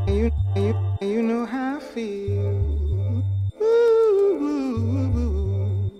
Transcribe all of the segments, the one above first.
You know how I feel. Ooh, ooh, ooh, ooh.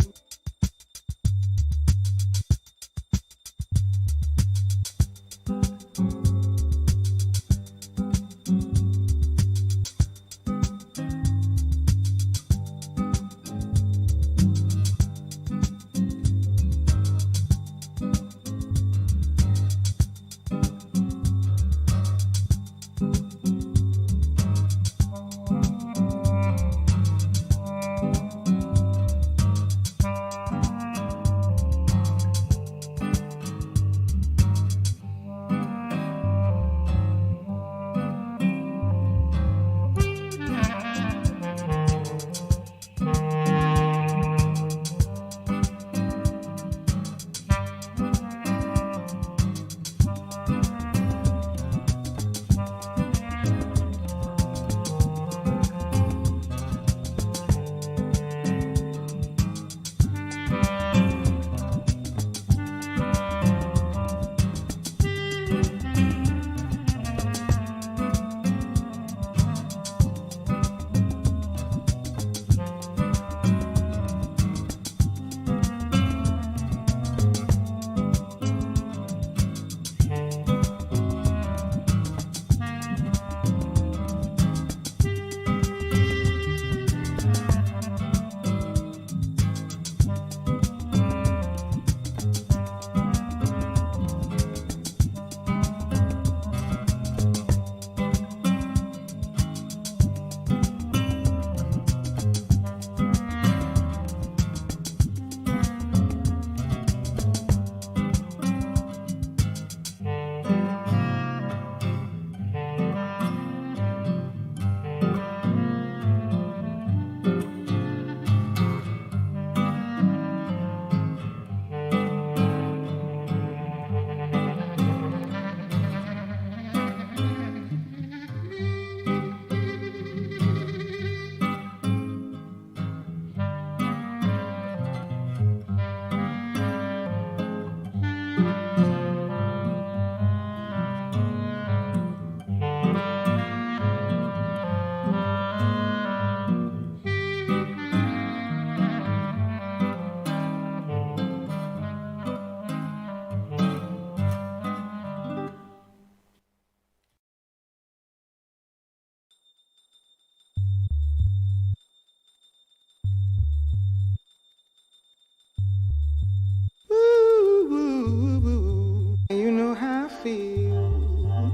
Ooh, ooh, ooh. You know how I feel.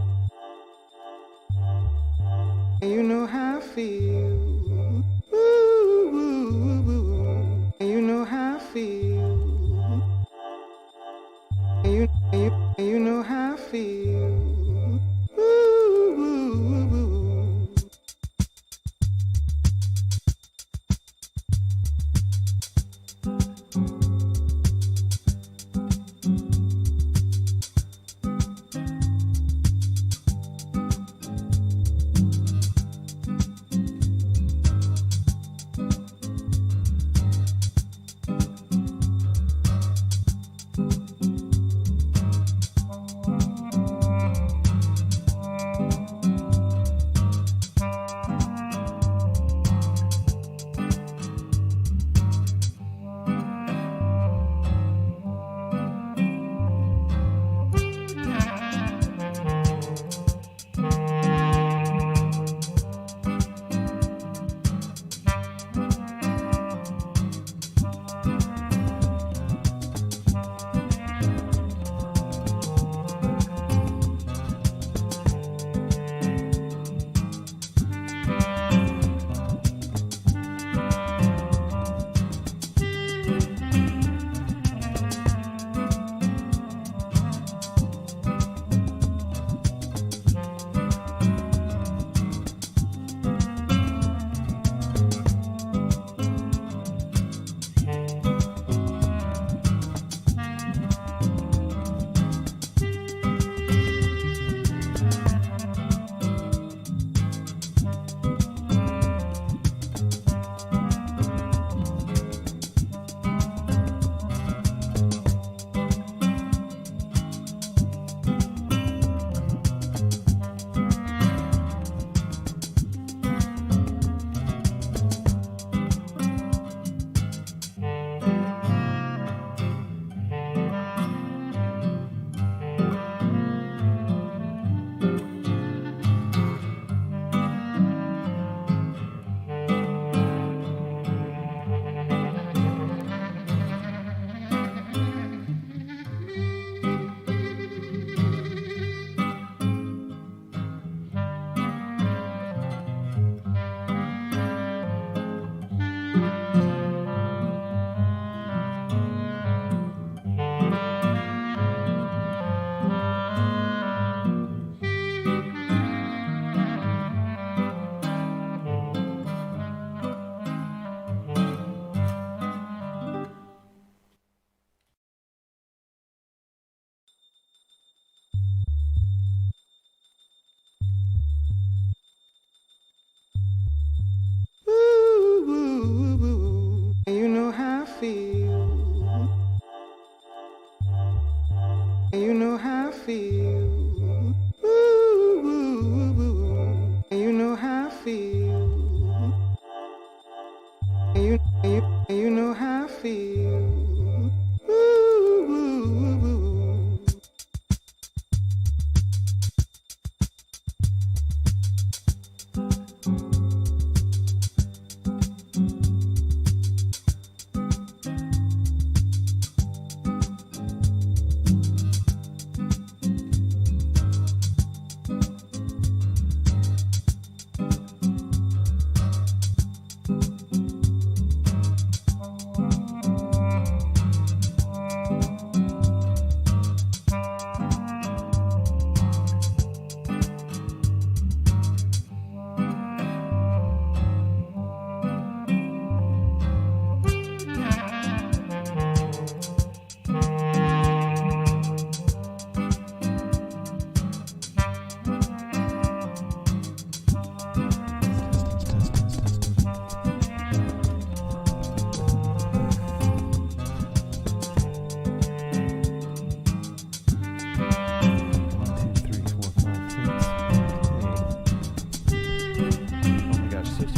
You know how I feel. Ooh, ooh, ooh. You know how I feel. You know how I feel. Ooh, ooh, ooh.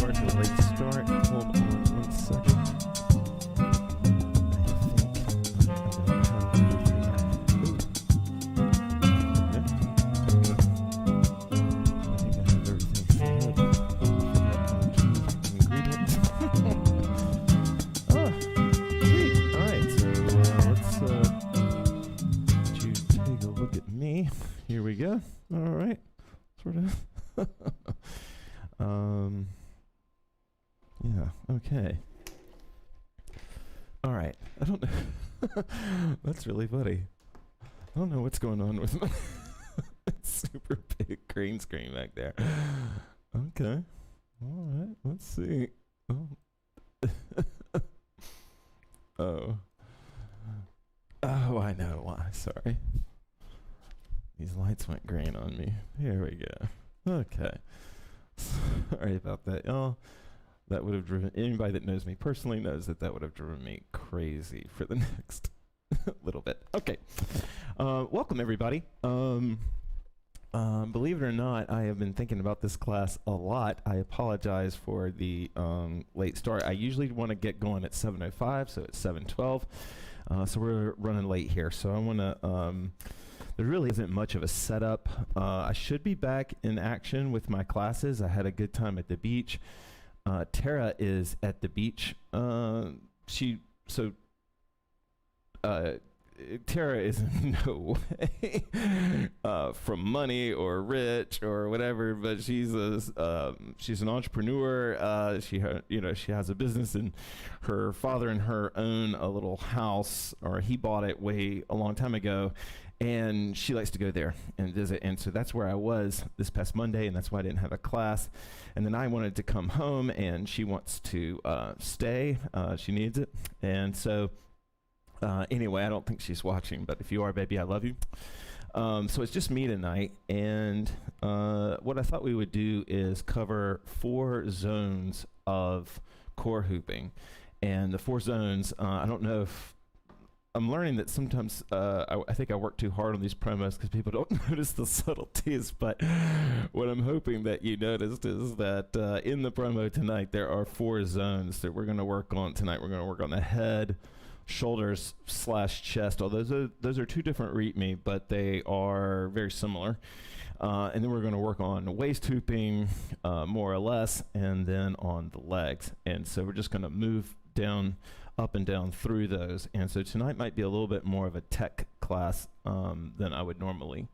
Sorry for the late start. Hold on 1 second. Here we go. All right. Sort of. Yeah, okay. All right. I don't know. That's really funny. I don't know what's going on with my super big green screen back there. Okay. All right. Let's see. Oh. Oh. Oh, I know why. Sorry. These lights went green on me. Here we go. Okay. Sorry about that, y'all. That would have driven, anybody that knows me personally knows that that would have driven me crazy for the next little bit. Okay. Welcome, everybody. Believe it or not, I have been thinking about this class a lot. I apologize for the late start. I usually want to get going at 7:05, so it's 7:12. So we're running late here. So I want to... there really isn't much of a setup. I should be back in action with my classes. I had a good time at the beach. Tara is at the beach. Tara is in no way from money or rich or whatever, but she's an entrepreneur. She has a business, and her father and her own a little house, or he bought it a long time ago. And she likes to go there and visit. And so that's where I was this past Monday, and that's why I didn't have a class. And then I wanted to come home, and she wants to stay. She needs it. And so anyway, I don't think she's watching, but if you are, baby, I love you. So it's just me tonight. And what I thought we would do is cover 4 zones of core hooping. And the 4 zones, I don't know if I'm learning that sometimes I think I work too hard on these promos because people don't notice the subtleties, but what I'm hoping that you noticed is that in the promo tonight, there are 4 zones that we're going to work on tonight. We're going to work on the head, shoulders / chest. Although those are 2 different README, but they are very similar. And then we're going to work on waist hooping, more or less, and then on the legs. And so we're just going to move up and down through those. And so tonight might be a little bit more of a tech class than I would normally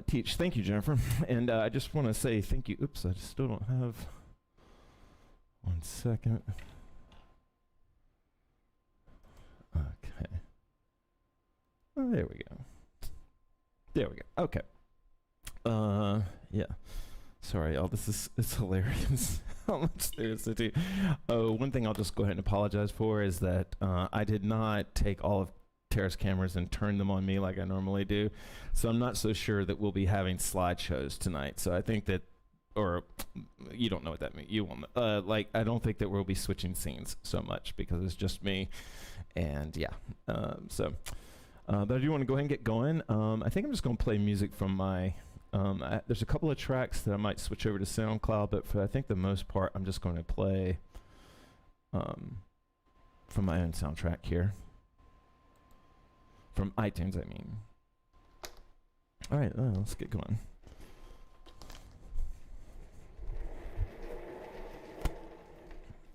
teach. Thank you, Jennifer. And I just want to say thank you. Oops, I still don't have 1 second. Okay. Oh, there we go. There we go. Okay. Yeah. Sorry, y'all. It's hilarious how much there is to do. Oh, one thing I'll just go ahead and apologize for is that I did not take all of Tara's cameras and turn them on me like I normally do. So I'm not so sure that we'll be having slideshows tonight. So I think that, or you don't know what that means. You won't know. I don't think that we'll be switching scenes so much because it's just me. And yeah, but I do want to go ahead and get going. I think I'm just going to play music from my... there's a couple of tracks that I might switch over to SoundCloud, but for I think the most part, I'm just going to play from my own soundtrack here. From iTunes, I mean. All right, let's get going.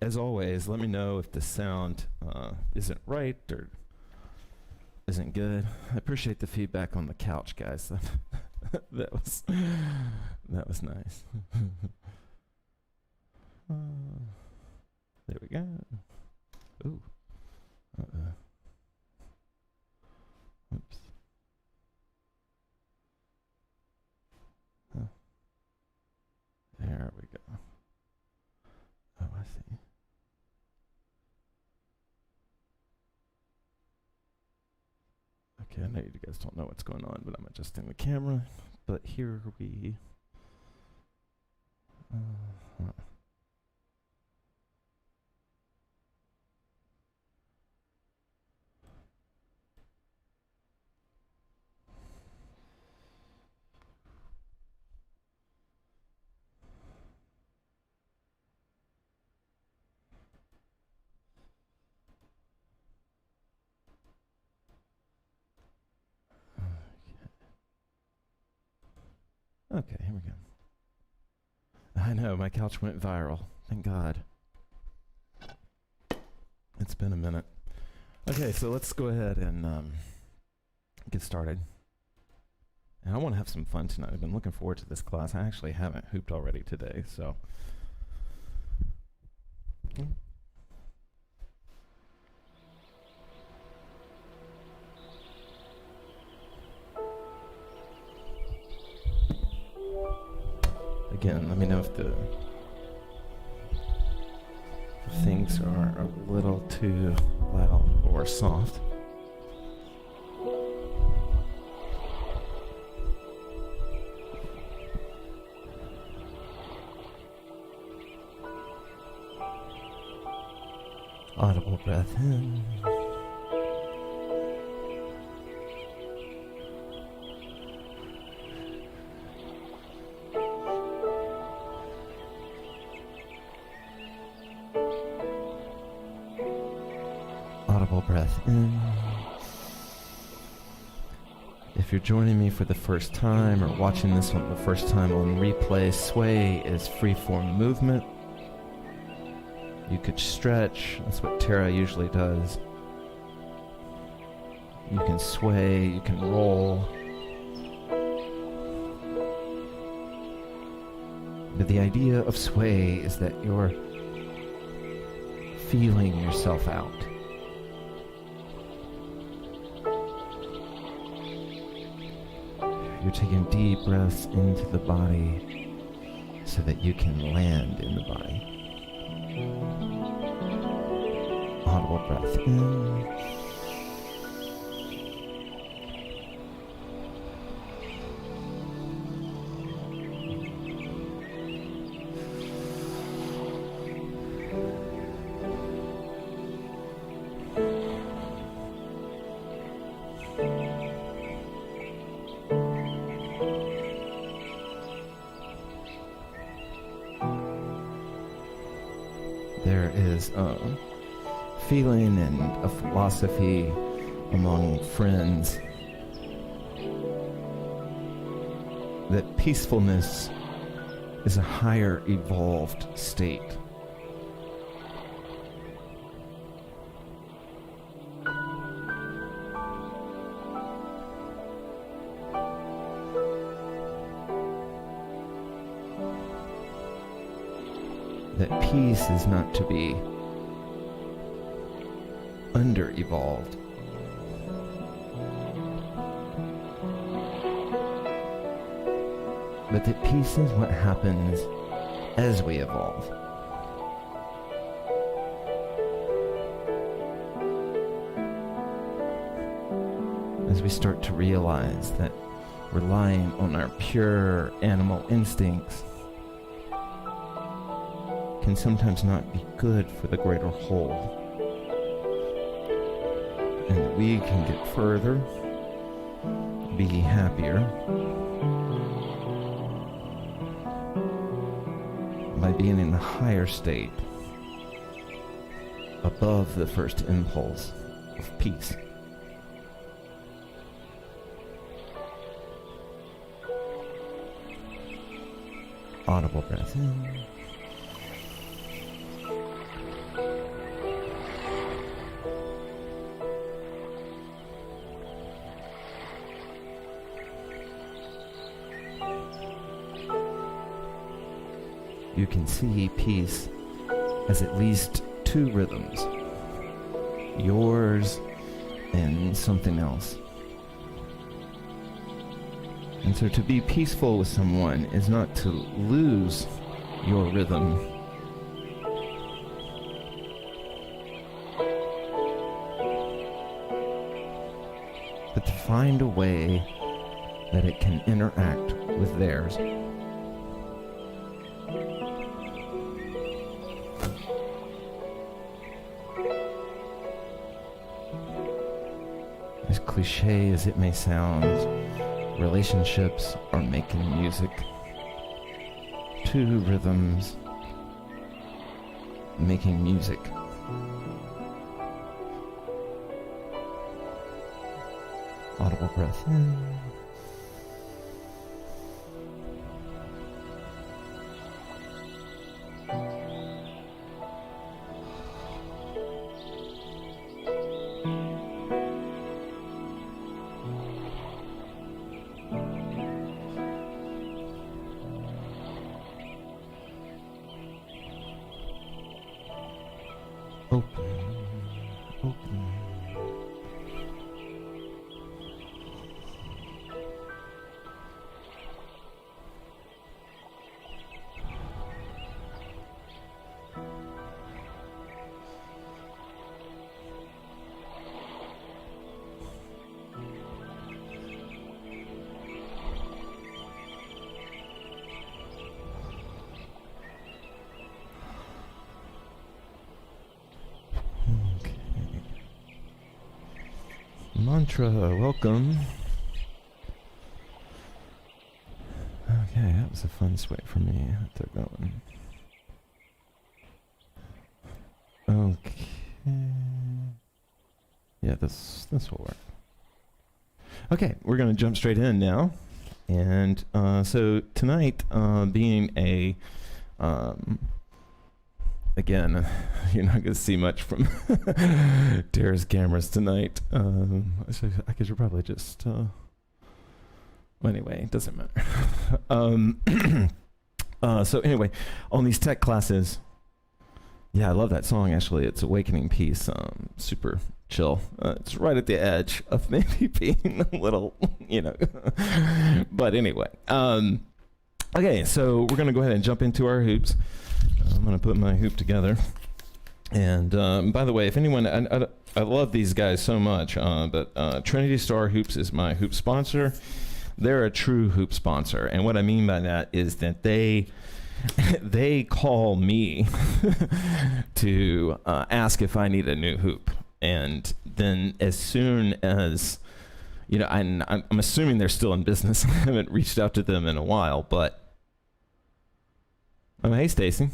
As always, let me know if the sound isn't right or isn't good. I appreciate the feedback on the couch, guys. that was nice. There we go. Ooh. Oops. Huh. There we go. Oh, I see. Okay, I know you guys don't know what's going on, but I'm adjusting the camera. But here we... Okay, here we go. I know, my couch went viral. Thank God. It's been a minute. Okay, so let's go ahead and get started. And I want to have some fun tonight. I've been looking forward to this class. I actually haven't hooped already today, so. Again, let me know if the things are a little too loud or soft. Audible breath in. Audible breath in. If you're joining me for the first time or watching this one the first time on replay, sway is free-form movement. You could stretch. That's what Tara usually does. You can sway. You can roll. But the idea of sway is that you're feeling yourself out. You're taking deep breaths into the body so that you can land in the body. Audible breath in. There is a feeling and a philosophy among friends that peacefulness is a higher evolved state. That peace is not to be under-evolved. But that peace is what happens as we evolve. As we start to realize that relying on our pure animal instincts can sometimes not be good for the greater whole. And that we can get further, be happier, by being in a higher state, above the first impulse of peace. Audible breath in. You can see peace as at least two rhythms, yours and something else. And so to be peaceful with someone is not to lose your rhythm, but to find a way that it can interact with theirs. As cliche as it may sound, relationships are making music. Two rhythms making music. Audible breath in. Open. Mantra, welcome. Okay, that was a fun sway for me. I took that one. Okay. Yeah, this will work. Okay, we're going to jump straight in now. And so tonight, being a again, you're not going to see much from Tara's cameras tonight. So I guess you're probably just... well, anyway, it doesn't matter. So anyway, on these tech classes... Yeah, I love that song, actually. It's Awakening Peace. Super chill. It's right at the edge of maybe being a little, But anyway. Okay, so we're going to go ahead and jump into our hoops. I'm going to put my hoop together. And by the way, if anyone, I love these guys so much, but Trinity Star Hoops is my hoop sponsor. They're a true hoop sponsor. And what I mean by that is that they call me to ask if I need a new hoop. And then as soon as, I'm assuming they're still in business. I haven't reached out to them in a while, but... Oh, hey, Stacy.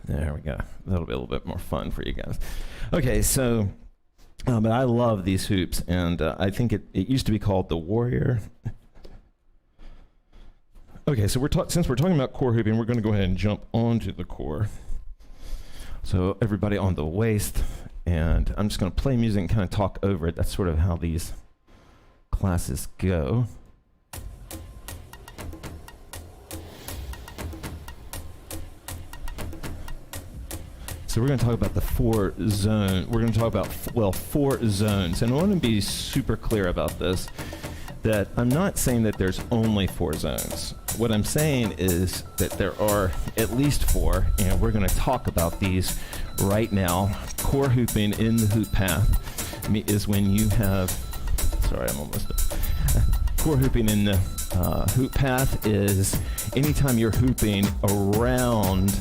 There we go. That'll be a little bit more fun for you guys. Okay, so, but I love these hoops, and I think it used to be called the Warrior. Okay, so since we're talking about core hooping, we're going to go ahead and jump onto the core. So everybody on the waist, and I'm just going to play music and kind of talk over it. That's sort of how these classes go. So we're going to talk about the four zones. We're going to talk about, four zones. And I want to be super clear about this, that I'm not saying that there's only 4 zones. What I'm saying is that there are at least 4, and we're going to talk about these right now. Core hooping in the HoopPath is when you have, sorry, I'm almost done. Core hooping in the HoopPath is anytime you're hooping around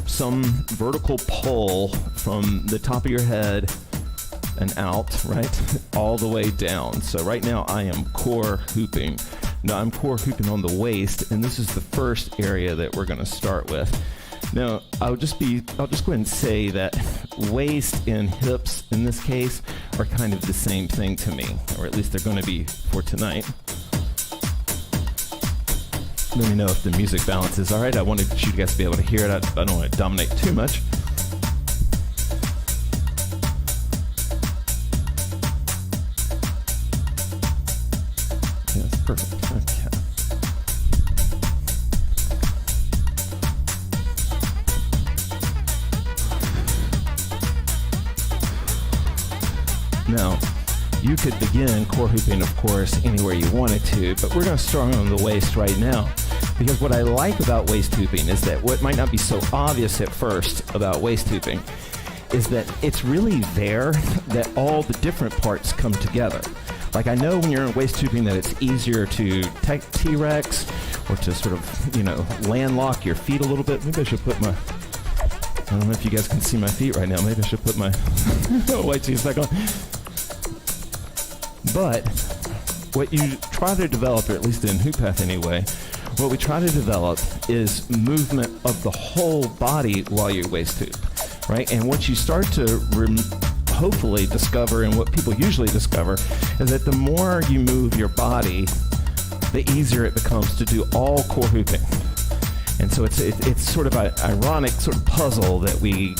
some vertical pole from the top of your head and out, right, all the way down. So right now I am core hooping. Now I'm core hooping on the waist, and this is the first area that we're going to start with. Now I'll just go ahead and say that waist and hips in this case are kind of the same thing to me, or at least they're going to be for tonight. Let me know if the music balance is all right. I wanted you guys to be able to hear it. I don't want to dominate too much. Yeah, that's perfect. Okay. Now, you could begin core hooping, of course, anywhere you wanted to, but we're going to start on the waist right now. Because what I like about waist hooping is that what might not be so obvious at first about waist hooping is that it's really there that all the different parts come together. Like I know when you're in waist hooping that it's easier to T-Rex or to sort of, landlock your feet a little bit. Maybe I should put my, I don't know if you guys can see my feet right now. Maybe I should put my, wait till you back on. But what you try to develop, or at least in HoopPath anyway, what we try to develop is movement of the whole body while you waist hoop, right? And what you start to hopefully discover, and what people usually discover, is that the more you move your body, the easier it becomes to do all core hooping. And so it's sort of an ironic sort of puzzle that we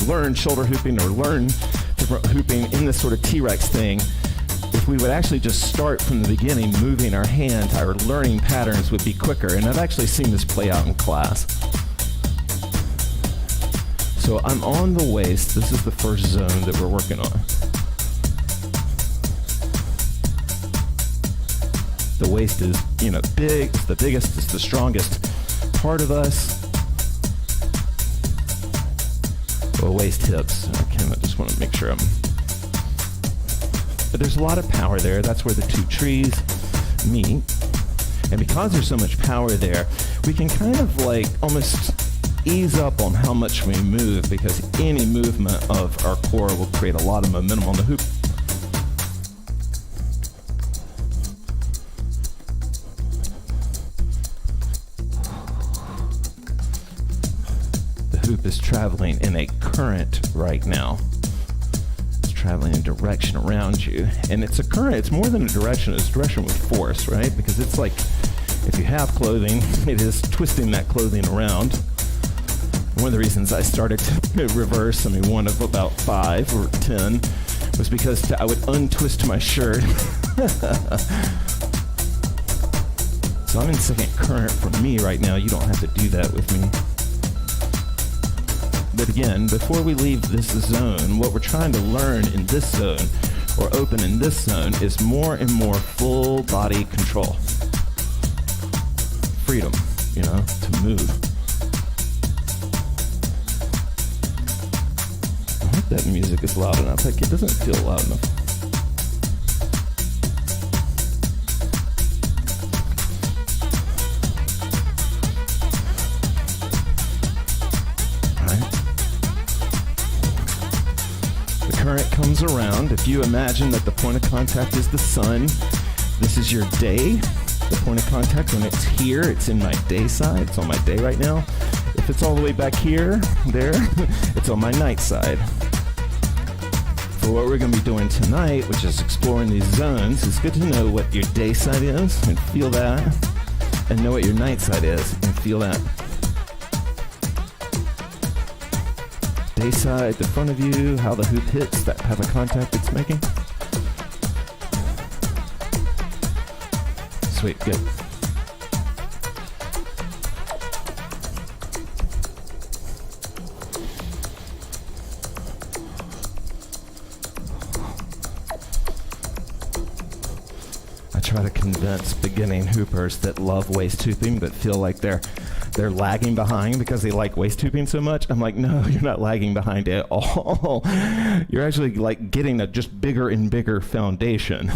learn shoulder hooping or learn different hooping in this sort of T-Rex thing. If we would actually just start from the beginning, moving our hands, our learning patterns would be quicker. And I've actually seen this play out in class. So I'm on the waist. This is the first zone that we're working on. The waist is, big, it's the biggest, it's the strongest part of us. Well, waist hips. Okay, I just want to make sure but there's a lot of power there. That's where the two trees meet. And because there's so much power there, we can kind of like almost ease up on how much we move, because any movement of our core will create a lot of momentum on the hoop. The hoop is traveling in a current right now. It's traveling in direction around you. And it's a current, it's more than a direction, it's direction with force, right? Because it's like, if you have clothing, it is twisting that clothing around. One of the reasons I started to reverse, one of about 5 or 10, was because I would untwist my shirt. So I'm in second current for me right now. You don't have to do that with me. But again, before we leave this zone, what we're trying to learn in this zone, or open in this zone, is more and more full body control. Freedom, to move. I hope that music is loud enough. Like, it doesn't feel loud enough. Current comes around. If you imagine that the point of contact is the sun, this is your day. The point of contact, when it's here, it's in my day side. It's on my day right now. If it's all the way back here, there, it's on my night side. For what we're going to be doing tonight, which is exploring these zones, it's good to know what your day side is and feel that, and know what your night side is and feel that. Day side, the front of you, how the hoop hits, that type of contact it's making. Sweet, good. I try to convince beginning hoopers that love waist hooping but feel like they're lagging behind because they like waist hooping so much. I'm like, no, you're not lagging behind at all. You're actually like getting a just bigger and bigger foundation,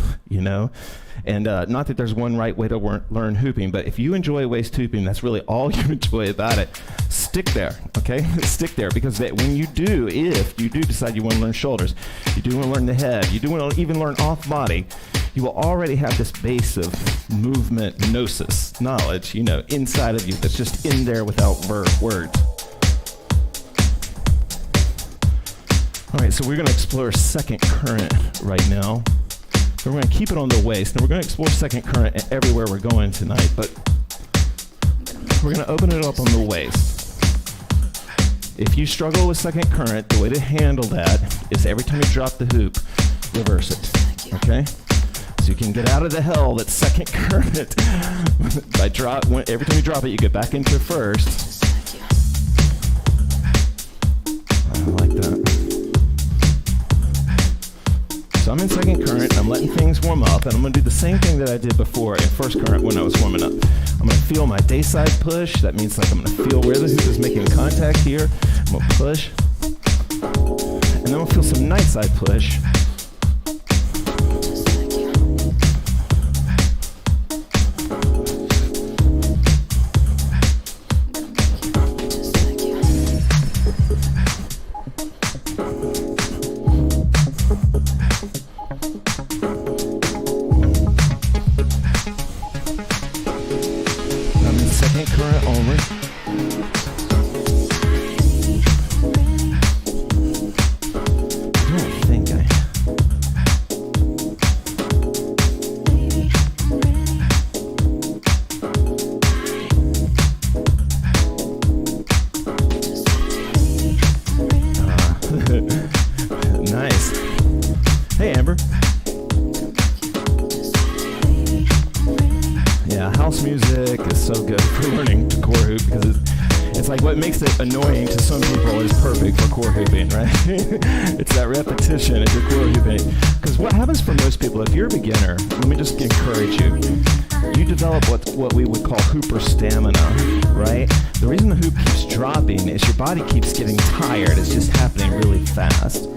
And not that there's one right way to learn hooping, but if you enjoy waist hooping, that's really all you enjoy about it. Stick there, okay? Stick there, because when you do, if you do decide you want to learn shoulders, you do want to learn the head, you do want to even learn off body, you will already have this base of movement gnosis knowledge, inside of you that's just in there without words. All right, so we're going to explore second current right now. So we're going to keep it on the waist, and we're going to explore second current everywhere we're going tonight, but we're going to open it up on the waist. If you struggle with second current, the way to handle that is every time you drop the hoop, reverse it, okay? So you can get out of the hell that's second current. Every time you drop it, you get back into first. I like that. So I'm in second current, I'm letting things warm up, and I'm going to do the same thing that I did before in first current when I was warming up. I'm going to feel my day side push. That means I'm going to feel where the hoop is making contact here. I'm going to push. And then I'll feel some night side push. Current only. I don't think It's like what makes it annoying to some people is perfect for core hooping, right? It's that repetition if you're core hooping. Because what happens for most people, if you're a beginner, let me just encourage you. You develop what we would call hooper stamina, right? The reason the hoop keeps dropping is your body keeps getting tired. It's just happening really fast.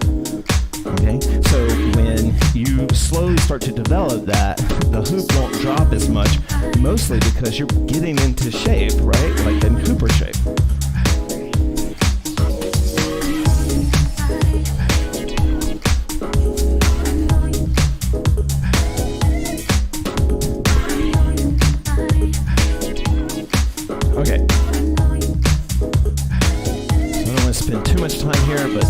Okay, so when you slowly start to develop that, the hoop won't drop as much, mostly because you're getting into shape, right? Like in hooper shape. Okay. So I don't want to spend too much time here, but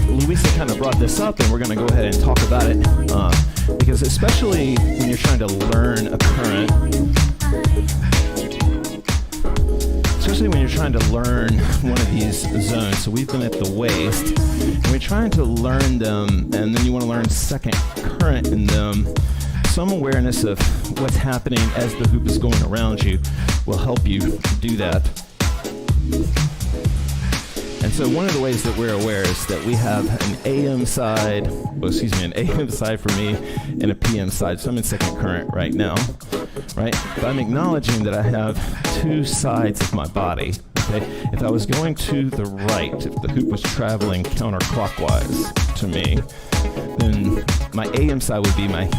Louisa kind of brought this up, and we're going to go ahead and talk about it, because especially when you're trying to learn a current, especially when you're trying to learn one of these zones. So we've been at the waist, and we're trying to learn them, and then you want to learn second current in them. Some awareness of what's happening as the hoop is going around you will help you do that. And so one of the ways that we're aware is that we have an AM side, an AM side for me and a PM side. So I'm in second current right now, right? But I'm acknowledging that I have two sides of my body, okay? If I was going to the right, if the hoop was traveling counterclockwise to me, then my AM side would be my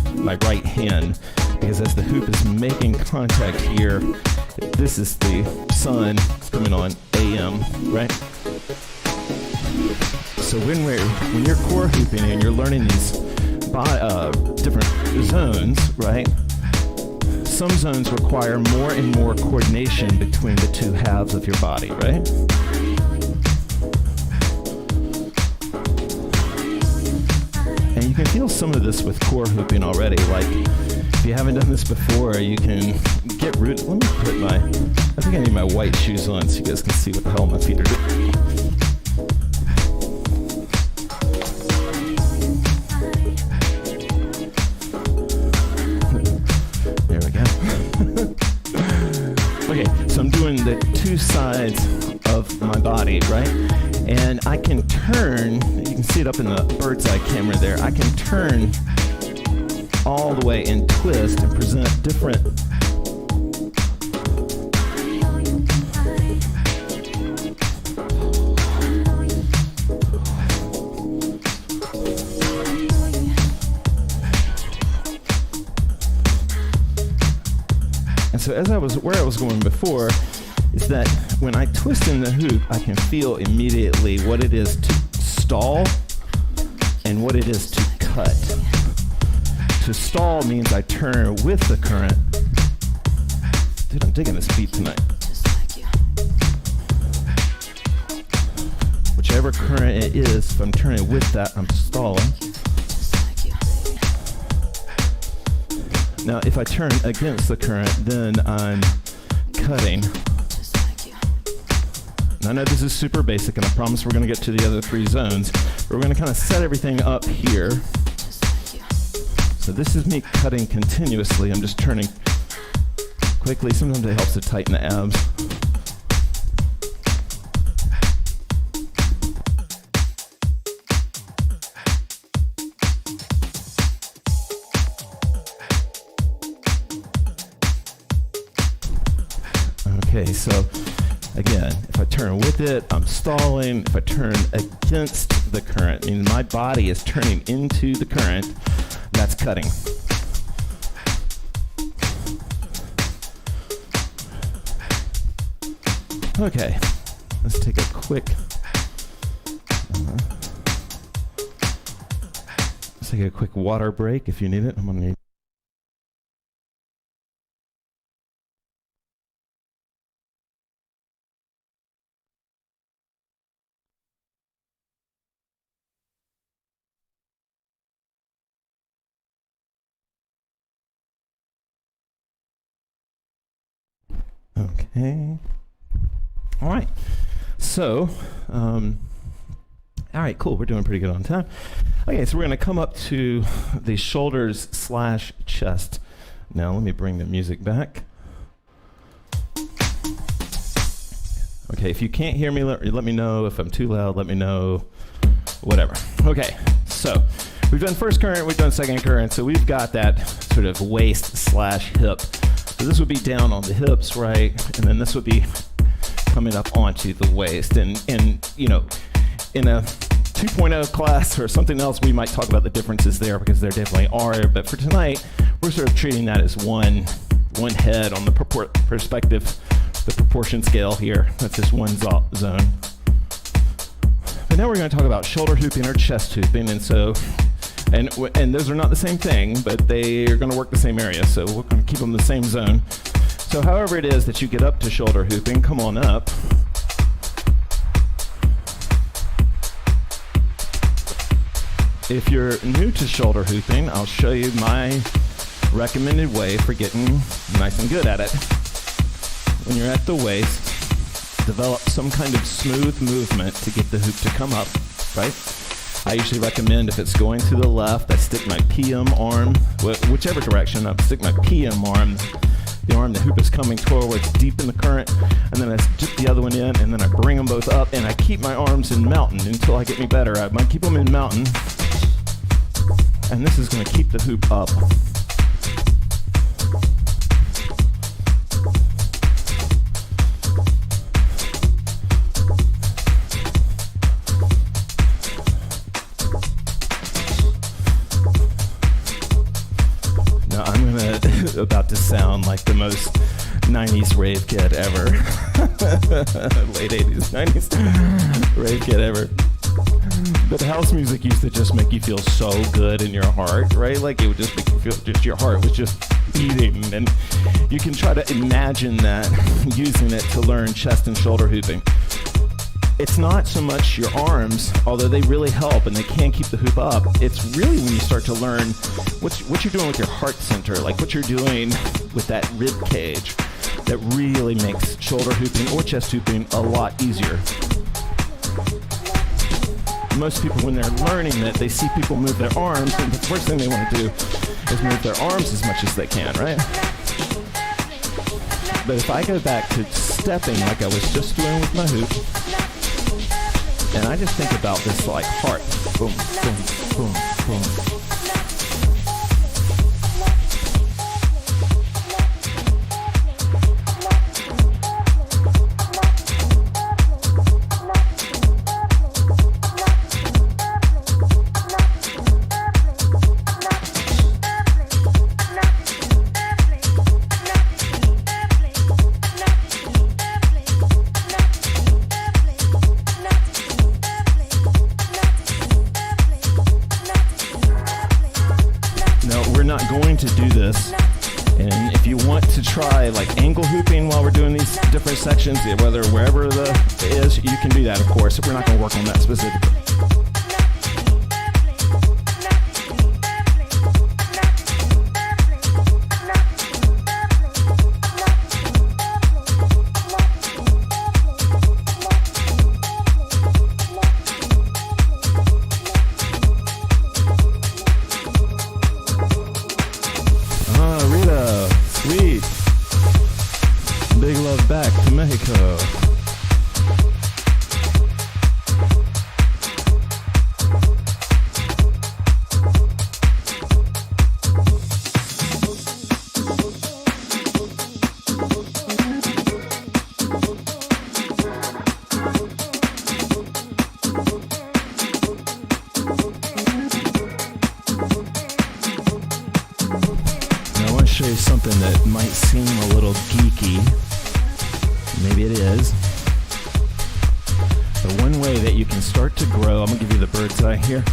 right hand, because as the hoop is making contact here, this is the sun coming on AM, right? So when you're core hooping and you're learning these different zones, right? Some zones require more and more coordination between the two halves of your body, right? And you can feel some of this with core hooping already. Like, if you haven't done this before, you can get rooted. Let me put I think I need my white shoes on so you guys can see what the hell my feet are doing. Okay, so I'm doing the two sides of my body, right? And I can turn, you can see it up in the bird's eye camera there, I can turn all the way and twist and present different so where I was going before is that when I twist in the hoop, I can feel immediately what it is to stall and what it is to cut. To stall means I turn with the current. Dude, I'm digging this beat tonight. Whichever current it is, if I'm turning with that, I'm stalling. Now, if I turn against the current, then I'm cutting. And I know this is super basic, and I promise we're going to get to the other three zones. But we're going to kind of set everything up here. So this is me cutting continuously. I'm just turning quickly. Sometimes it helps to tighten the abs. Okay, so again, if I turn with it, I'm stalling. If I turn against the current, meaning my body is turning into the current, that's cutting. Okay, let's take a quick water break if you need it. I'm gonna need. Okay. All right. So, all right, cool. We're doing pretty good on time. Okay, so we're going to come up to the shoulders / chest. Now, let me bring the music back. Okay, if you can't hear me, let me know. If I'm too loud, let me know. Whatever. Okay, so we've done first current, we've done second current, so we've got that sort of waist/hip. So this would be down on the hips, right? And then this would be coming up onto the waist. And you know, in a 2.0 class or something else, we might talk about the differences there because there definitely are. But for tonight, we're sort of treating that as one head on the perspective, the proportion scale here. That's just one zone. But now we're going to talk about shoulder hooping or chest hooping, and so, and those are not the same thing, but they are going to work the same area, so we're going to keep them in the same zone. So however it is that you get up to shoulder hooping, come on up. If you're new to shoulder hooping, I'll show you my recommended way for getting nice and good at it. When you're at the waist, develop some kind of smooth movement to get the hoop to come up, right? I usually recommend if it's going to the left, I stick my PM arm, whichever direction, I stick my PM arm, the arm the hoop is coming towards deep in the current, and then I dip the other one in, and then I bring them both up, and I keep my arms in mountain until I get me better. I might keep them in mountain, and this is going to keep the hoop up. About to sound like the most 90s rave kid ever. Late 80s, 90s rave kid ever. But house music used to just make you feel so good in your heart, right? Like it would just make you feel, just your heart was just beating. And you can try to imagine that, using it to learn chest and shoulder hooping. It's not so much your arms, although they really help and they can keep the hoop up. It's really when you start to learn what you're doing with your heart center, like what you're doing with that rib cage, that really makes shoulder hooping or chest hooping a lot easier. Most people, when they're learning it, they see people move their arms, and the first thing they want to do is move their arms as much as they can, right? But if I go back to stepping like I was just doing with my hoop, and I just think about this like heart. Boom, boom, boom, boom. Try like angle hooping while we're doing these different sections, wherever the is, you can do that, of course. We're not going to work on that specifically. Back to Mexico. Now I want to show you something that might seem a little geeky. Maybe it is. But one way that you can start to grow, I'm going to give you the bird's eye here.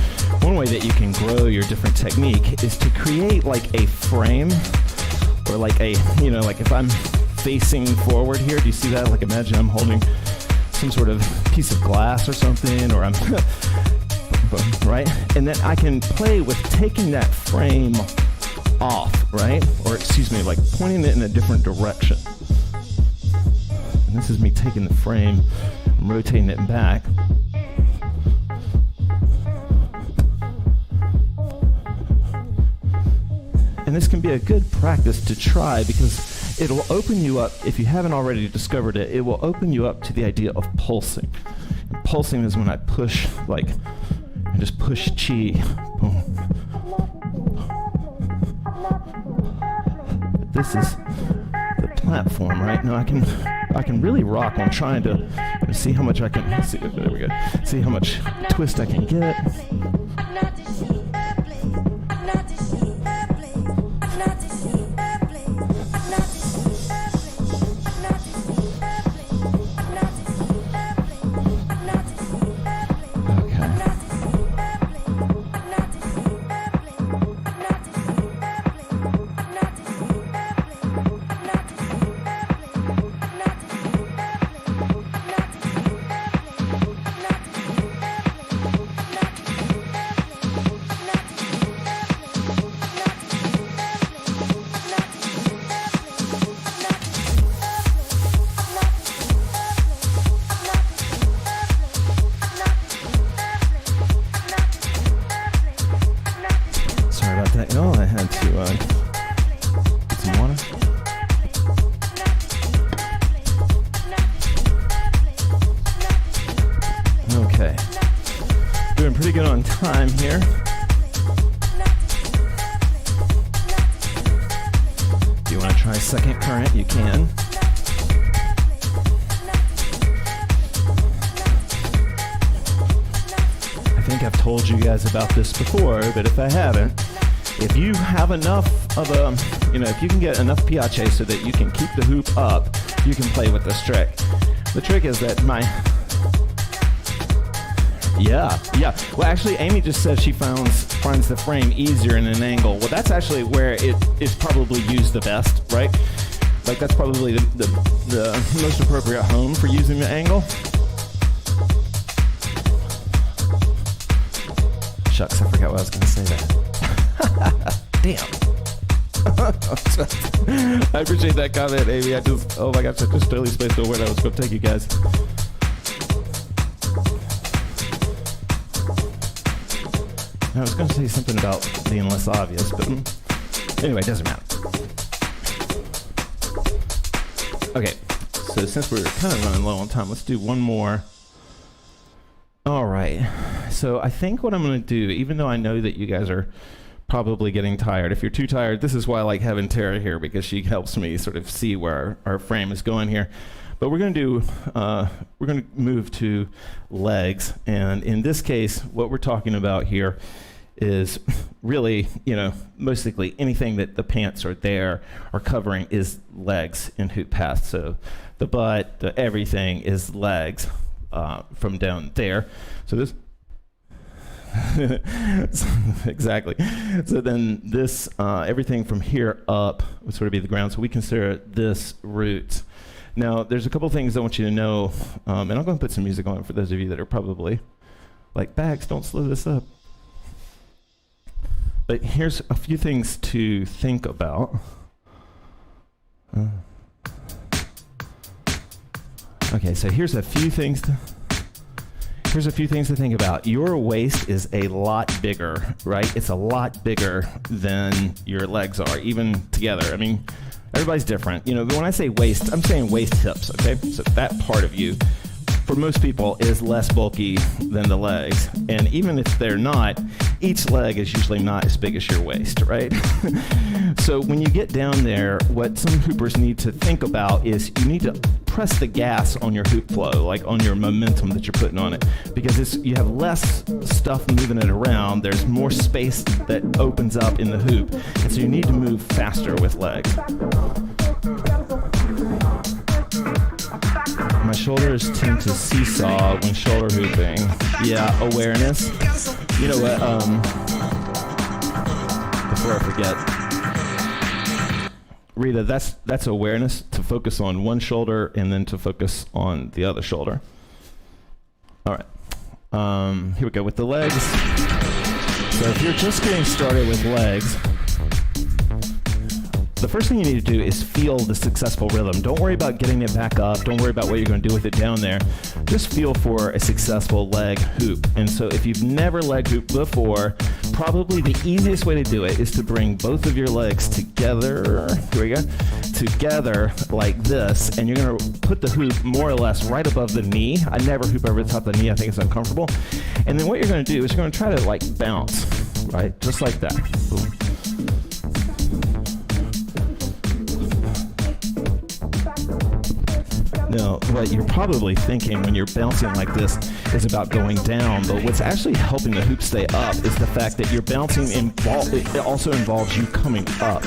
One way that you can grow your different technique is to create like a frame, or like a, you know, like if I'm facing forward here, do you see that? Like imagine I'm holding some sort of piece of glass or something, or I'm, right? And then I can play with taking that frame off, right? Or excuse me, like pointing it in a different direction. And this is me taking the frame and rotating it back. And this can be a good practice to try because it'll open you up, if you haven't already discovered it, it will open you up to the idea of pulsing. And pulsing is when I push, like, I just push chi. Boom. But this is the platform, right? Now I can really rock. I'm trying to see how much I can, see, there we go. See how much twist I can get. I had to get some water. Okay. Doing pretty good on time here. If you want to try second current, you can. I think I've told you guys about this before, but if I haven't, if you have enough of a, if you can get enough piace so that you can keep the hoop up, you can play with this trick. The trick is that yeah. Well, actually, Amy just said she finds the frame easier in an angle. Well, that's actually where it is probably used the best, right? Like, that's probably the most appropriate home for using the angle. Shucks, I forgot what I was going to say there. Damn. I appreciate that comment, Amy. Oh my gosh, I just totally spaced the word I was going to take you guys. I was going to say something about being less obvious, but anyway, it doesn't matter. Okay, so since we're kind of running low on time, let's do one more. All right. So I think what I'm going to do, even though I know that you guys are probably getting tired, if you're too tired, this is why I like having Tara here, because she helps me sort of see where our frame is going here. But we're going to move to legs. And in this case, what we're talking about here is really, basically anything that the pants are covering is legs in HoopPath. So the butt, the everything is legs from down there. So this, exactly. So then this, everything from here up would sort of be the ground. So we consider this roots. Now, there's a couple things I want you to know, and I'm going to put some music on for those of you that are probably like, Bax, don't slow this up. But here's a few things to think about. Okay, so here's a few things to think about. Your waist is a lot bigger, right? It's a lot bigger than your legs are, even together. I mean, everybody's different. But when I say waist, I'm saying waist hips, okay? So that part of you, for most people, is less bulky than the legs. And even if they're not, each leg is usually not as big as your waist, right? So when you get down there, what some hoopers need to think about is you need to press the gas on your hoop flow, like on your momentum that you're putting on it, because you have less stuff moving it around. There's more space that opens up in the hoop, and so you need to move faster with legs. My shoulders tend to seesaw when shoulder hooping. Yeah, awareness. You know what, before I forget, Rita, that's awareness, to focus on one shoulder and then to focus on the other shoulder. All right, here we go with the legs. So if you're just getting started with legs, the first thing you need to do is feel the successful rhythm. Don't worry about getting it back up. Don't worry about what you're going to do with it down there. Just feel for a successful leg hoop. And so if you've never leg hooped before, probably the easiest way to do it is to bring both of your legs together. Here we go. Together like this. And you're going to put the hoop more or less right above the knee. I never hoop over the top of the knee. I think it's uncomfortable. And then what you're going to do is you're going to try to like bounce, right? Just like that. Boom. Now, what you're probably thinking when you're bouncing like this is about going down, but what's actually helping the hoop stay up is the fact that you're bouncing, it also involves you coming up.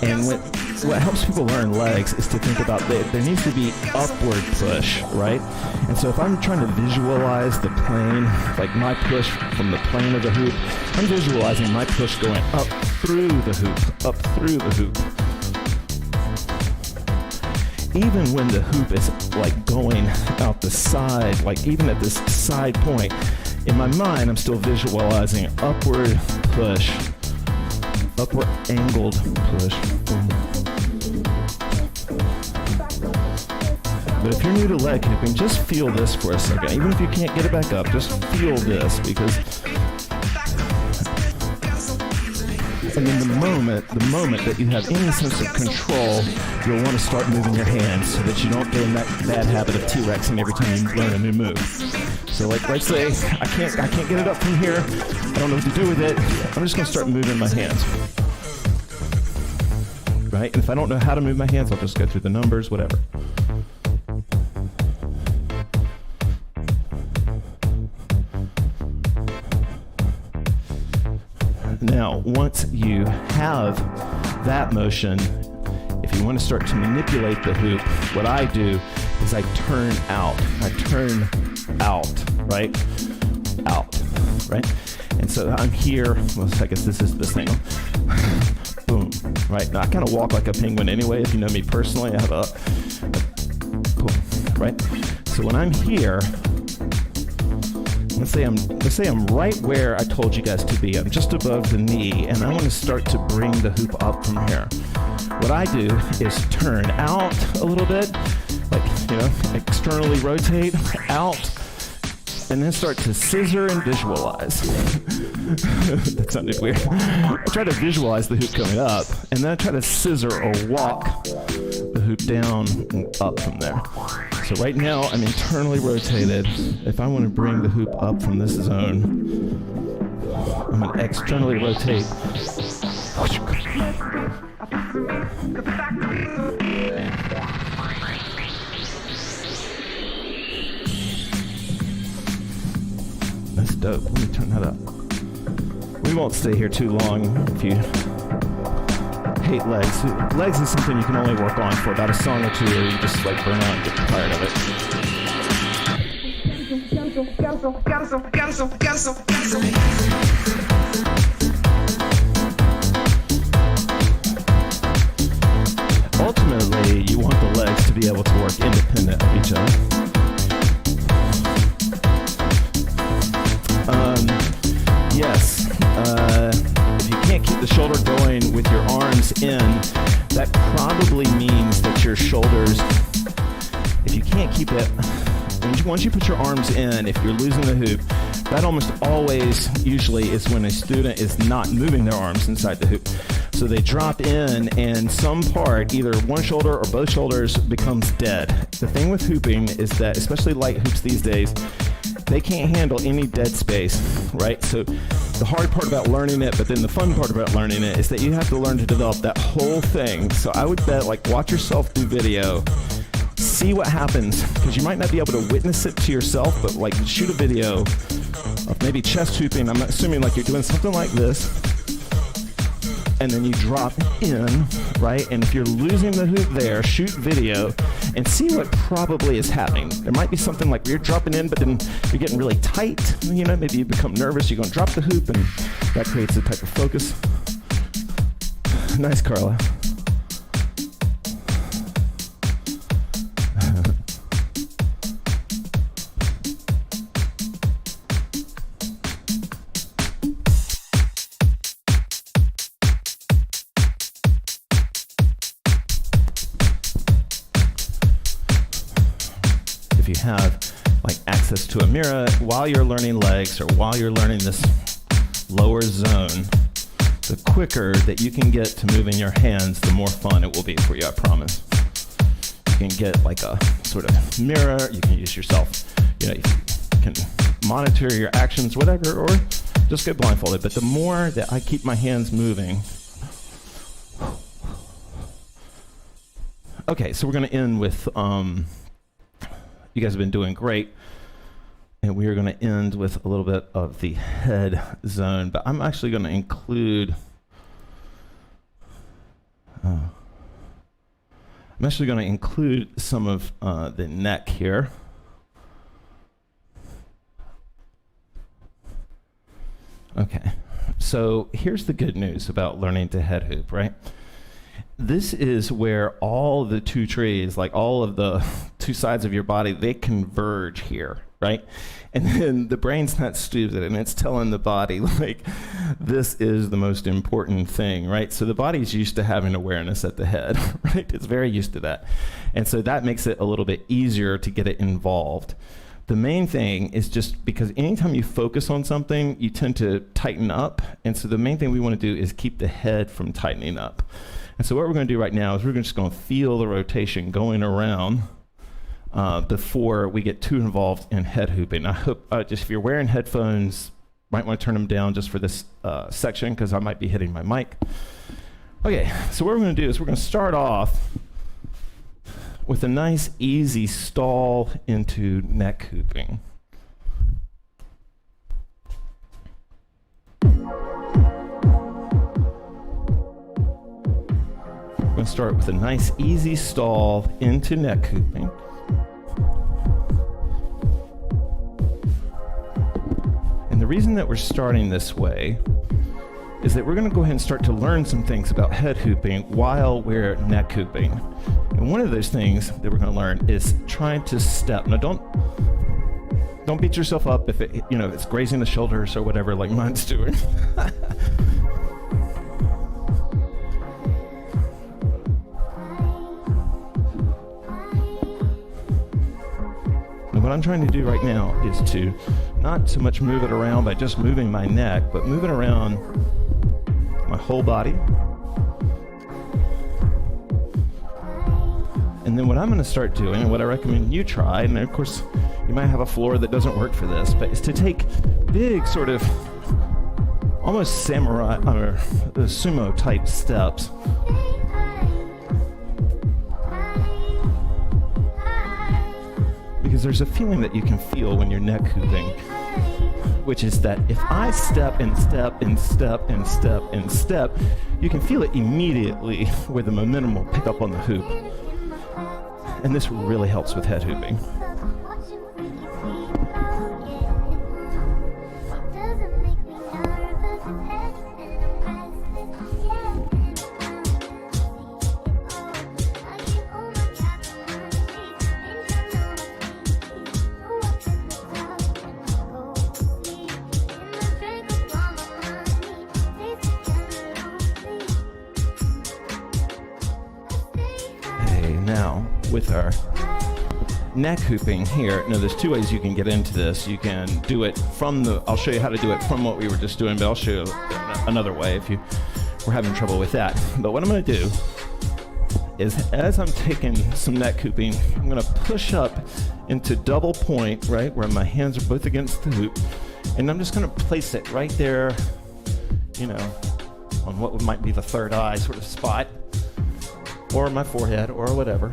And what helps people learn legs is to think about there needs to be upward push, right? And so if I'm trying to visualize the plane, like my push from the plane of the hoop, I'm visualizing my push going up through the hoop, up through the hoop. Even when the hoop is like going out the side, like even at this side point, in my mind, I'm still visualizing upward push, upward angled push. But if you're new to leg hooping, just feel this for a second. Even if you can't get it back up, just feel this, because and then the moment that you have any sense of control, you'll want to start moving your hands so that you don't get in that bad habit of T-Rexing every time you learn a new move. So like, let's say I can't get it up from here. I don't know what to do with it. I'm just going to start moving my hands. Right? And if I don't know how to move my hands, I'll just go through the numbers, whatever. Now, once you have that motion, if you want to start to manipulate the hoop, what I do is I turn out. I turn out, right? Out, right? And so I'm here. Well, I guess this is this angle. Boom, right? Now, I kind of walk like a penguin anyway. If you know me personally, I have a boom, right? So when I'm here, let's say I'm right where I told you guys to be. I'm just above the knee, and I want to start to bring the hoop up from here. What I do is turn out a little bit, like, externally rotate out, and then start to scissor and visualize. That sounded weird. I try to visualize the hoop coming up, and then I try to scissor or walk the hoop down and up from there. So right now, I'm internally rotated. If I want to bring the hoop up from this zone, I'm going to externally rotate. That's dope. Let me turn that up. We won't stay here too long if you hate legs. Legs is something you can only work on for about a song or two, or you just like burn out and get tired of it. Ultimately, you want the legs to be able to work independent of each other. Yes. If you can't keep the shoulder going with your arms in, that probably means that your shoulders, if you can't keep it, once you put your arms in, if you're losing the hoop, that almost always usually is when a student is not moving their arms inside the hoop. So they drop in and some part, either one shoulder or both shoulders, becomes dead. The thing with hooping is that, especially light hoops these days, they can't handle any dead space, right? So the hard part about learning it, but then the fun part about learning it, is that you have to learn to develop that whole thing. So I would bet, like, watch yourself do video, see what happens, because you might not be able to witness it to yourself, but like shoot a video of maybe chest hooping. I'm assuming like you're doing something like this, and then you drop in, right? And if you're losing the hoop there, shoot video and see what probably is happening. There might be something like you're dropping in, but then you're getting really tight. Maybe you become nervous. You're going to drop the hoop, and that creates a type of focus. Nice, Carla. if you have like access to a mirror while you're learning legs or while you're learning this lower zone, the quicker that you can get to moving your hands, the more fun it will be for you, I promise. You can get like a sort of mirror, you can use yourself, you can monitor your actions, whatever, or just get blindfolded. But the more that I keep my hands moving. Okay, so we're going to end with, you guys have been doing great. And we are going to end with a little bit of the head zone. But I'm actually going to include, some of the neck here. Okay, so here's the good news about learning to head hoop, right? This is where all the two trees, like all of the two sides of your body, they converge here, right? And then the brain's not stupid, and it's telling the body, like, this is the most important thing, right? So the body's used to having awareness at the head, right? It's very used to that. And so that makes it a little bit easier to get it involved. The main thing is just because anytime you focus on something, you tend to tighten up. And so the main thing we want to do is keep the head from tightening up. And so what we're going to do right now is we're just going to feel the rotation going around before we get too involved in head hooping. I hope just if you're wearing headphones, might want to turn them down just for this section because I might be hitting my mic. Okay, so what we're going to do is we're going to start off with a nice easy stall into neck hooping. We're going to start with a nice easy stall into neck hooping. And the reason that we're starting this way is that we're going to go ahead and start to learn some things about head hooping while we're neck hooping. And one of those things that we're going to learn is trying to step. Now don't beat yourself up if it, if it's grazing the shoulders or whatever like mine's doing. And what I'm trying to do right now is to not so much move it around by just moving my neck, but move it around my whole body. And then what I'm going to start doing, and what I recommend you try, and of course you might have a floor that doesn't work for this, but is to take big sort of almost samurai or sumo type steps. Because there's a feeling that you can feel when you're neck hooping, which is that if I step and step and step and step and step, you can feel it immediately where the momentum will pick up on the hoop. And this really helps with head hooping. Now, with our neck hooping here, now there's two ways you can get into this. You can do it from I'll show you how to do it from what we were just doing, but I'll show you another way if you were having trouble with that. But what I'm going to do is, as I'm taking some neck hooping, I'm going to push up into double point, right, where my hands are both against the hoop, and I'm just going to place it right there, on what might be the third eye sort of spot, or my forehead, or whatever.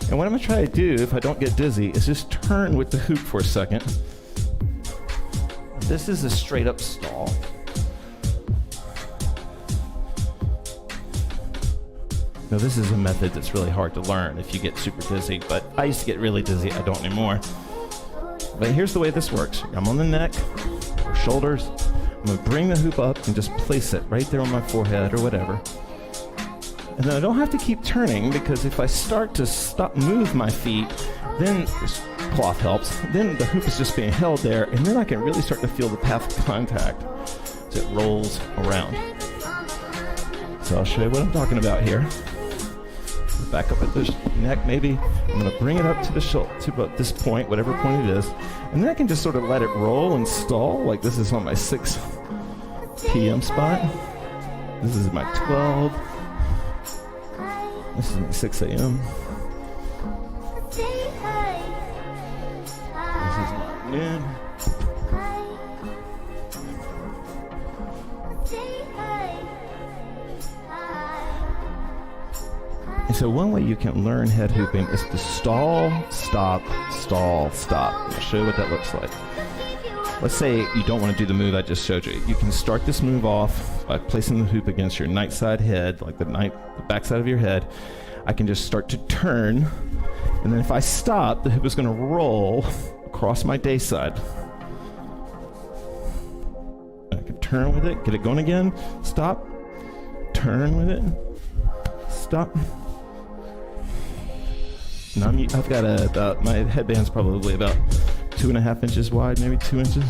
And what I'm going to try to do, if I don't get dizzy, is just turn with the hoop for a second. This is a straight up stall. Now this is a method that's really hard to learn if you get super dizzy, but I used to get really dizzy, I don't anymore. But here's the way this works. I'm on the neck, or shoulders. I'm going to bring the hoop up and just place it right there on my forehead or whatever. And then I don't have to keep turning, because if I start to move my feet, then this cloth helps. Then the hoop is just being held there, and then I can really start to feel the path of contact as it rolls around. So I'll show you what I'm talking about here. back up at the neck maybe. I'm going to bring it up to the to about this point, whatever point it is. And then I can just sort of let it roll and stall. Like this is on my 6 p.m. spot. This is my 12. This is my 6 a.m. This is my noon. And so one way you can learn head hooping is to stall, stop, stall, stop. I'll show you what that looks like. Let's say you don't want to do the move I just showed you. You can start this move off by placing the hoop against your night side head, like the back side of your head. I can just start to turn, and then if I stop, the hoop is going to roll across my day side. I can turn with it, get it going again, stop, turn with it, stop. Now I've got my headband's probably about 2.5 inches wide, maybe 2 inches.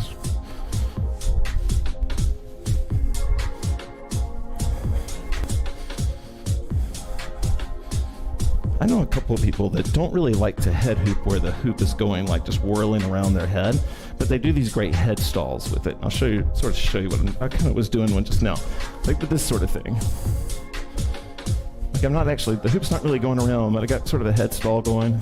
I know a couple of people that don't really like to head hoop where the hoop is going like just whirling around their head, but they do these great head stalls with it. I'll show you what I kind of was doing one just now, like with this sort of thing. Like I'm not actually, the hoop's not really going around, but I got sort of a head stall going.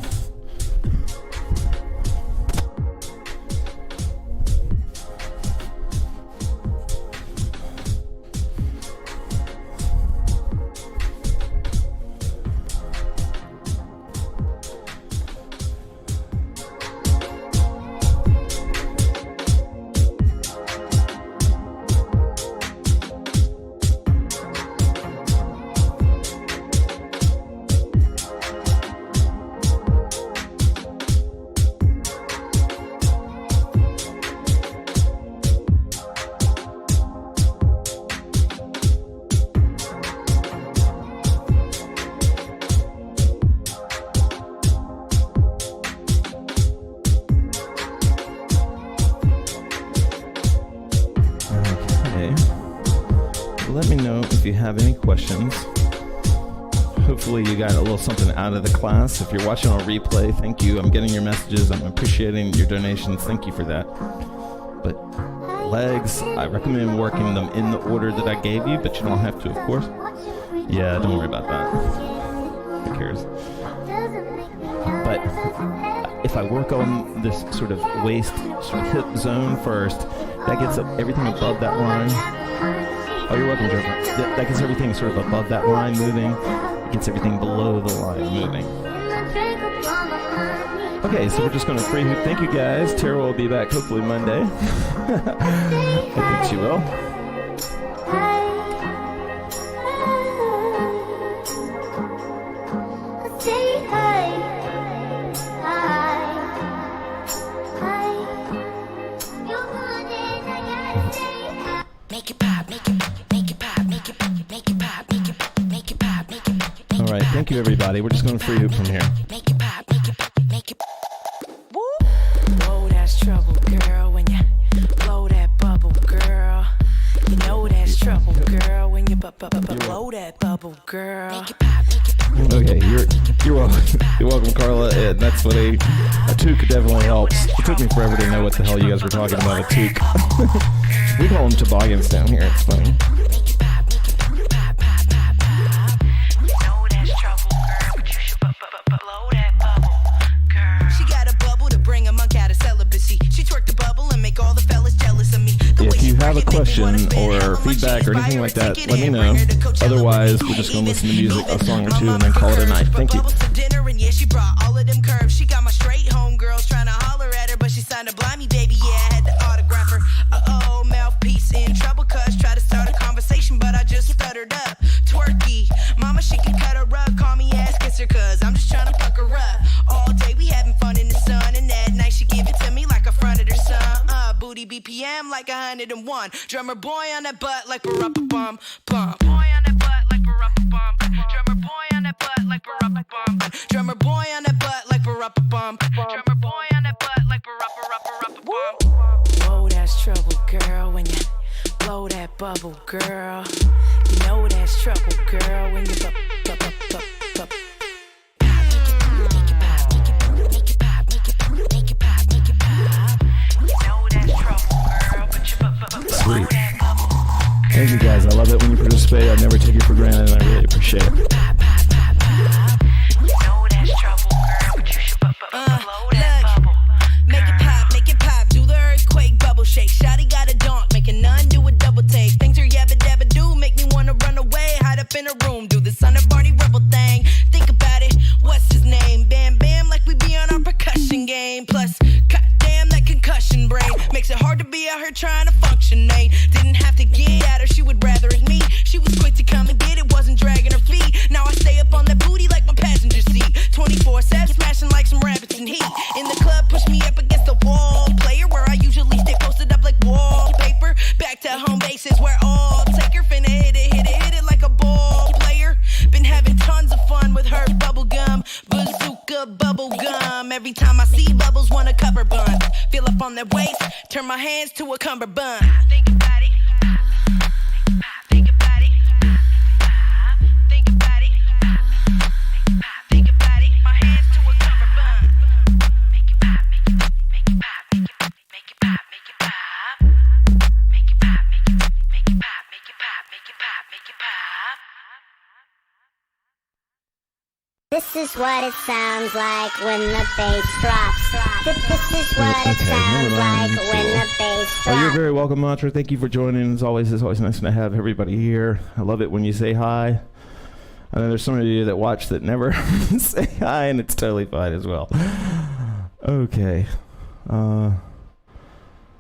Let me know if you have any questions. Hopefully you got a little something out of the class. If you're watching on replay, thank you. I'm getting your messages. I'm appreciating your donations. Thank you for that. But legs, I recommend working them in the order that I gave you, but you don't have to, of course. Yeah, don't worry about that. Who cares? But if I work on this sort of waist, sort of hip zone first, that gets up everything above that line. Oh, you're welcome, Joe. That gets everything sort of above that line moving. It gets everything below the line moving. Okay, so we're just going to free hoop. Thank you, guys. Tara will be back hopefully Monday. I think she will. All right, thank you, everybody. We're just going to free hoop from here. Whoa, that's trouble, girl. When you blow that bubble, girl. You know that's trouble, girl. When you blow that bubble, girl. Okay, you're welcome. You're welcome, Carla. And that's what a toque definitely helps. It took me forever to know what the hell you guys were talking about a toque. We call them toboggans down here. It's funny. If you have a question or feedback or anything like that, let me know. Otherwise, we're just going to listen to music, a song or two, and then call it a night. Thank you. She brought all of them curves. She got my straight homegirls trying to holler at her, but she signed a blind me, baby. Yeah, I had to autograph her. Uh-oh, mouthpiece in trouble, cuz try to start a conversation, but I just stuttered up. Twerky, mama, she can cut her rug, call me ass kisser, cuz I'm just trying to fuck her up. All day we having fun in the sun, and that night she give it to me like I fronted her son. Booty BPM like 101. Drummer boy on that butt like ba-rumpa-bum, bum. Boy on that butt like ba-rumpa-bum. Drummer boy on that butt like ba-rumpa-bum. Drummer boy on that butt like ba-rumpa-bum. Drummer boy on that butt like ba-rumpa-rumpa-rumpa-bum. Whoa, that's trouble, girl. When you blow that bubble, girl. You know that's trouble, girl. When you say I never take it for granted, and I really appreciate it. Make it pop, do the earthquake, bubble shake. Shotty got a donk, make a nun do a double take. Things are yabba dabba do, make me wanna run away, hide up in a room, do the son of Barney Rubble thing. Think about it, what's his name? Bam bam, like we be on our percussion game. Plus, goddamn that concussion brain makes it hard to be out here trying to function. Didn't have to get at her, she would rather it's me. She was quick to come and get it, wasn't dragging her feet. Now I stay up on that booty like my passenger seat. 24/7, smashing like some rabbits in heat. In the club, push me up against the wall. Player where I usually stay posted up like wallpaper. Back to home bases where all take her. Finna hit it like a ball player. Been having tons of fun with her bubblegum. Bazooka bubblegum. Every time I see bubbles, wanna cover bun. Feel up on their waist, turn my hands to a cummerbund. Think about it. Think about it. Think about it. Think about it. My hands to a cummerbund. Make it pop, make it pop, make it pop, make it pop, make it pop. Make it pop, make it pop, make it pop, make it pop, make it pop. This is what it sounds like when the bass drops. This is what it sounds like when the bass drops. Oh, you're very welcome, Mantra. Thank you for joining. As always, it's always nice to have everybody here. I love it when you say hi. I know there's some of you that watch that never say hi, and it's totally fine as well. Okay. I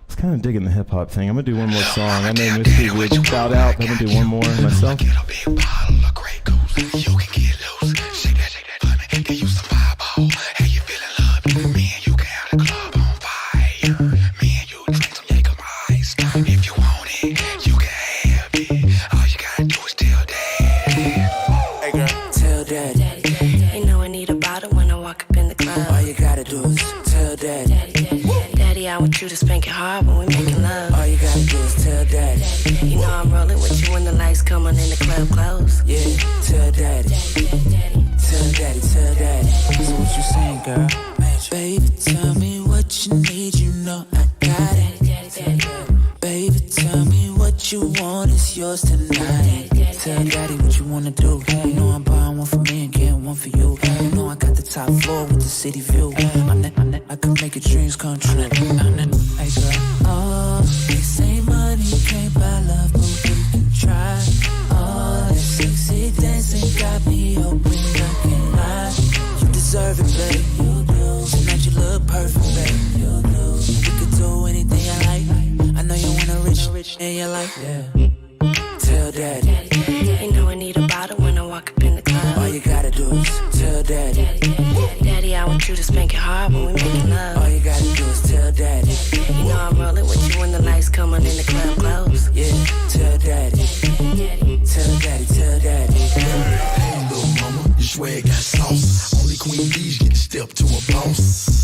was kind of digging the hip-hop thing. I'm going to do one more song. I know Miss P would shout out, but I'm going to do one more myself. Get a big bottle of Grey Goose. You can get loose. Shake that for me. Can you some fireball? How you feeling, love? Me and you can have the club on fire. Me and you drink some Jägermeister. If you want it, you can have it. All you gotta do is tell daddy. Hey girl, tell daddy. You know I need a bottle when I walk up in the club. All you gotta do is tell daddy. Daddy, I want you to spank it hard when we making love. All you gotta do is tell daddy. You know I'm rolling with you when the lights come on and the club close. Yeah, tell daddy. Tell daddy, tell daddy. So what you saying, girl? Baby, tell me what you need, you know I got it. Baby, tell me what you want, it's yours tonight. Tell daddy what you wanna do. You know I'm buying one for me and getting one for you. You know I got the top floor with the city view. I can make your dreams come true. Hey girl, oh, they say money can't buy love, but we can try. Oh, that sexy dancing got me open, I can't lie. You deserve it, babe. You do. Tonight you look perfect, babe. You do. You could do anything I like. I know you want a rich in your life. Yeah. Tell daddy. You know I need a bottle when I walk up in the club. All you gotta do is tell daddy. Daddy, I want you to spank it hard when we making love. All you gotta do is tell daddy. You know I'm rolling with you when the lights come on and the club close. Yeah, tell daddy. Tell daddy, tell daddy. Hey, little mama, your swag got sauce. Only Queen Bees get to step to a boss.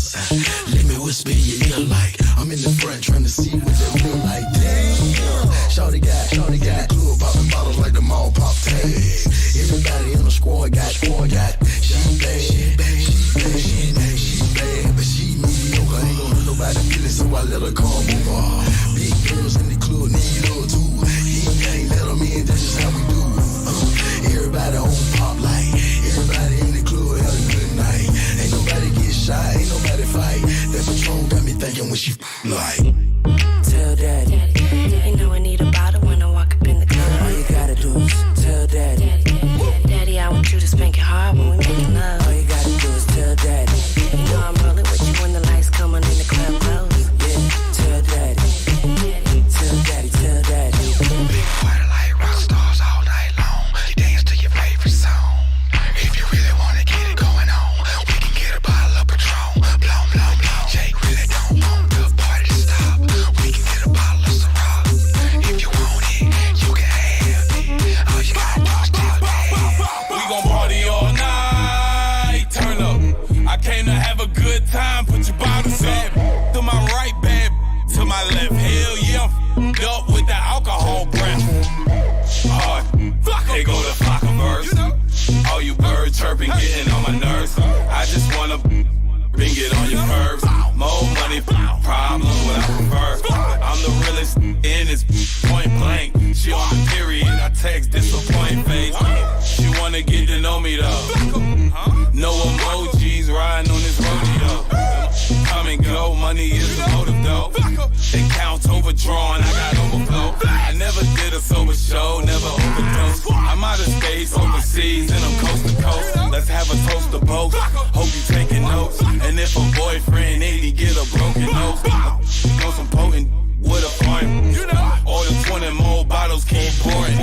Let me whisper in your ear like I'm in the front trying to see what that feel like. Damn, shawty got the club popping bottles like the mall pop tags. Everybody in the squad got she bad, but she mediocre. Ain't gonna hurt nobody feeling, so I let her come over. Big girls in the club need her too. He can't let them in, that's just how we do. Everybody on pop like everybody in the club had a good night. Ain't nobody get shy, ain't nobody fight. That Patron got me thinking when she like. Tell daddy. You know I need a bottle when I walk up in the club. All you gotta do is tell daddy. Daddy, I want you to spank it hard when we making love. All you gotta do is tell daddy. You know I'm rolling with you when the lights come on and the club close. Yeah, tell daddy. Tell daddy, tell daddy. Big party like rock stars all night long. You dance to your favorite song. If you really wanna get it going on, we can get a bottle of Patron. Blow, blow, blow. Jake really don't want the party to stop. We can get a bottle of Ciroc. If you want it, you can have it. All you gotta do is tell daddy. We gon' party all night. Turn up. I came to have a good time. Put your bottles up. To my right, bad. To my left. Hell yeah, I'm f***ed up with the alcohol breath. Hard. They go to Flockaverse. All you birds chirping, getting on my nerves. I just wanna bring it on your curves. More money, problems what I prefer. I'm the realest in this point blank. She on the period. I text this money is the motive though. Accounts overdrawn, I got overflow. I never did a sober show, never overdosed. I'm out of space, overseas, and I'm coast to coast. Let's have a toast to both. Hope you taking notes. And if a boyfriend 80 get a broken nose, know some potent with a farm. Order 20 more bottles, keep pouring.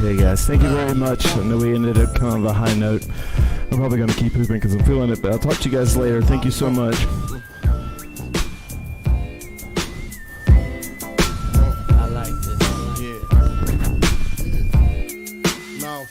Okay, guys, thank you very much. I know we ended up kind of a high note. I'm probably going to keep hooping because I'm feeling it, but I'll talk to you guys later. Thank you so much. I like this. Yeah. Now,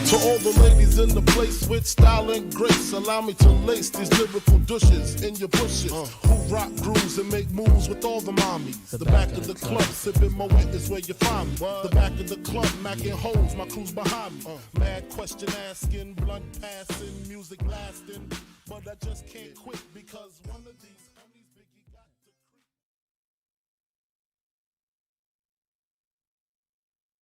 to all the ladies in the place with style and grace, allow me to lace these lyrical douches in your bushes. Who rock grooves and make moves with all the mommies. The back of the club, sipping Moet is where you find me. The back of the club, macking holes, my crew's behind me. Mad question asking, blunt passing, music lasting. But I just can't quit because one of these